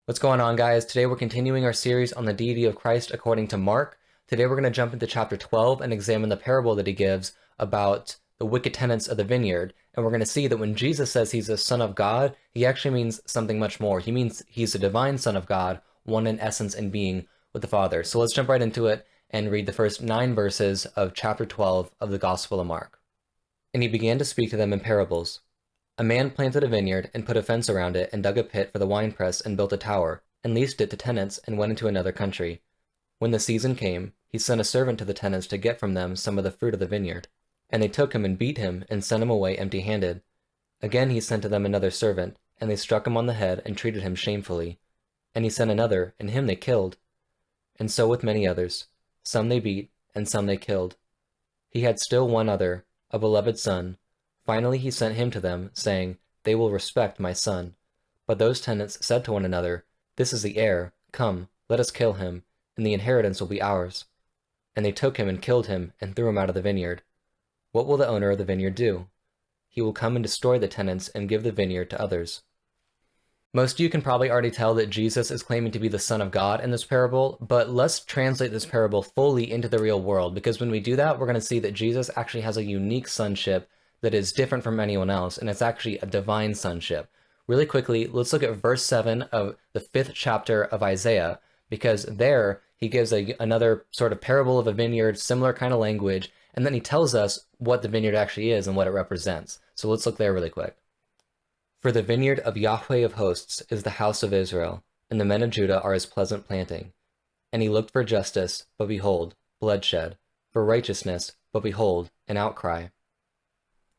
What's going on, guys? Today we're continuing our series on the deity of Christ according to Mark. Today we're going to jump into chapter 12 and examine the parable that he gives about the wicked tenants of the vineyard. And we're going to see that when Jesus says he's the Son of God, he actually means something much more. He means he's the divine Son of God, one in essence and being with the Father. So let's jump right into it and read the first 9 verses of chapter 12 of the Gospel of Mark. And he began to speak to them in parables. A man planted a vineyard and put a fence around it and dug a pit for the winepress and built a tower and leased it to tenants and went into another country. When the season came, he sent a servant to the tenants to get from them some of the fruit of the vineyard. And they took him and beat him and sent him away empty-handed. Again he sent to them another servant, and they struck him on the head and treated him shamefully. And he sent another, and him they killed. And so with many others. Some they beat, and some they killed. He had still one other, a beloved son. Finally he sent him to them, saying, They will respect my son. But those tenants said to one another, This is the heir. Come, let us kill him, and the inheritance will be ours. And they took him and killed him, and threw him out of the vineyard. What will the owner of the vineyard do? He will come and destroy the tenants and give the vineyard to others. Most of you can probably already tell that Jesus is claiming to be the Son of God in this parable, but let's translate this parable fully into the real world, because when we do that, we're going to see that Jesus actually has a unique sonship that is different from anyone else, and it's actually a divine sonship. Really quickly, let's look at verse 7 of the 5th chapter of Isaiah, because there he gives another sort of parable of a vineyard, similar kind of language, and then he tells us what the vineyard actually is and what it represents. So let's look there really quick. For the vineyard of Yahweh of hosts is the house of Israel, and the men of Judah are his pleasant planting. And he looked for justice, but behold, bloodshed, for righteousness, but behold, an outcry.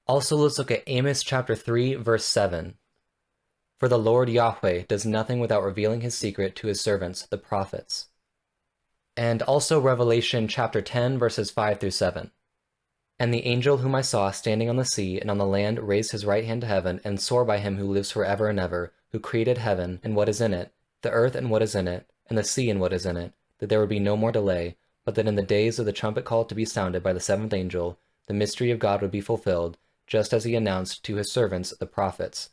Also, let's look at Amos chapter 3, verse 7. For the Lord Yahweh does nothing without revealing his secret to his servants, the prophets. And also Revelation chapter 10, verses 5 through 7. And the angel whom I saw standing on the sea and on the land raised his right hand to heaven, and swore by him who lives forever and ever, who created heaven and what is in it, the earth and what is in it, and the sea and what is in it, that there would be no more delay, but that in the days of the trumpet call to be sounded by the 7th angel, the mystery of God would be fulfilled, just as he announced to his servants, the prophets.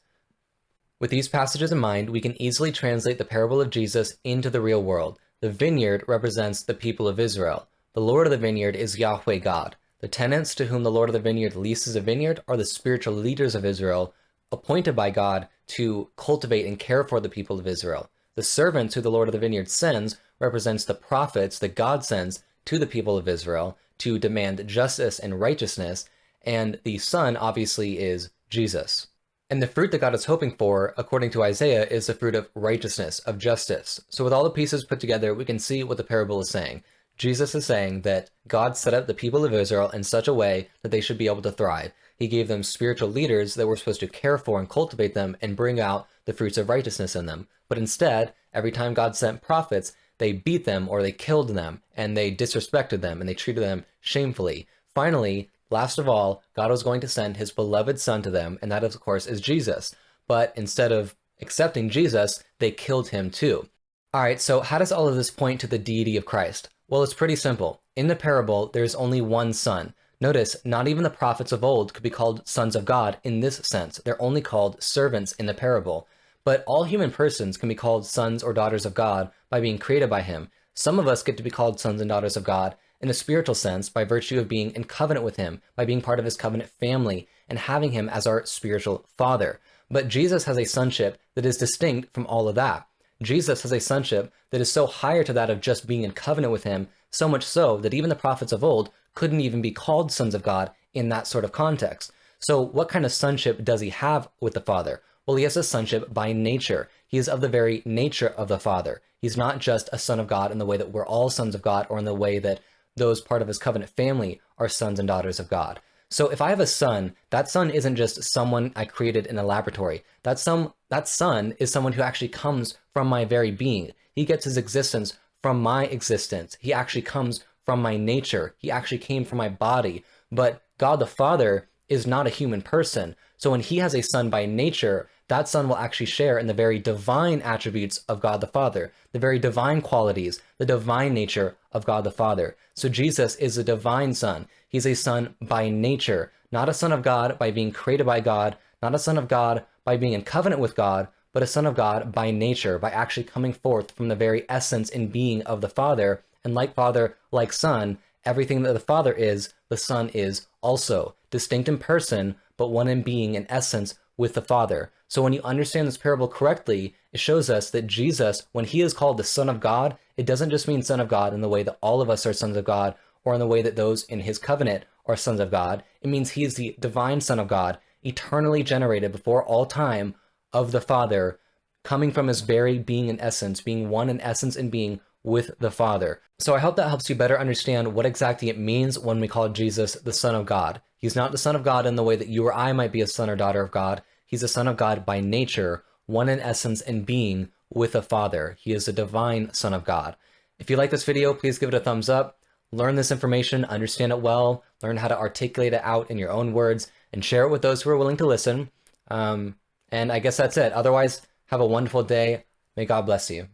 With these passages in mind, we can easily translate the parable of Jesus into the real world. The vineyard represents the people of Israel. The Lord of the vineyard is Yahweh God. The tenants to whom the Lord of the vineyard leases a vineyard are the spiritual leaders of Israel, appointed by God to cultivate and care for the people of Israel. The servants who the Lord of the vineyard sends represents the prophets that God sends to the people of Israel to demand justice and righteousness, and the Son obviously is Jesus. And the fruit that God is hoping for, according to Isaiah, is the fruit of righteousness, of justice. So with all the pieces put together, we can see what the parable is saying. Jesus is saying that God set up the people of Israel in such a way that they should be able to thrive. He gave them spiritual leaders that were supposed to care for and cultivate them and bring out the fruits of righteousness in them. But instead, every time God sent prophets, they beat them or they killed them and they disrespected them and they treated them shamefully. Finally, last of all, God was going to send his beloved Son to them, and that, of course, is Jesus. But instead of accepting Jesus, they killed him too. All right, so how does all of this point to the deity of Christ? Well, it's pretty simple. In the parable, there's only one son. Notice, not even the prophets of old could be called sons of God in this sense. They're only called servants in the parable. But all human persons can be called sons or daughters of God by being created by him. Some of us get to be called sons and daughters of God in a spiritual sense by virtue of being in covenant with him, by being part of his covenant family, and having him as our spiritual father. But Jesus has a sonship that is distinct from all of that. Jesus has a sonship that is so higher to that of just being in covenant with him, so much so that even the prophets of old couldn't even be called sons of God in that sort of context. So what kind of sonship does he have with the Father? Well, he has a sonship by nature. He is of the very nature of the Father. He's not just a son of God in the way that we're all sons of God, or in the way that those part of his covenant family are sons and daughters of God. So if I have a son, that son isn't just someone I created in a laboratory. That son is someone who actually comes from my very being. He gets his existence from my existence. He actually comes from my nature. He actually came from my body. But God the Father is not a human person. So when he has a son by nature, that son will actually share in the very divine attributes of God the Father, the very divine qualities, the divine nature of God the Father. So Jesus is a divine son. He's a son by nature, not a son of God by being created by God, not a son of God by being in covenant with God, but a son of God by nature, by actually coming forth from the very essence and being of the Father. And like Father, like Son, everything that the Father is, the Son is also. Distinct in person, but one in being and essence with the Father. So when you understand this parable correctly, it shows us that Jesus, when he is called the Son of God, it doesn't just mean Son of God in the way that all of us are sons of God, or in the way that those in his covenant are sons of God. It means he is the divine Son of God, eternally generated before all time of the Father, coming from his very being and essence, being one in essence and being with the Father. So I hope that helps you better understand what exactly it means when we call Jesus the Son of God. He's not the Son of God in the way that you or I might be a son or daughter of God. He's a Son of God by nature, one in essence and being with the Father. He is a divine Son of God. If you like this video, please give it a thumbs up. Learn this information, understand it well, learn how to articulate it out in your own words, and share it with those who are willing to listen. And I guess that's it. Otherwise, have a wonderful day. May God bless you.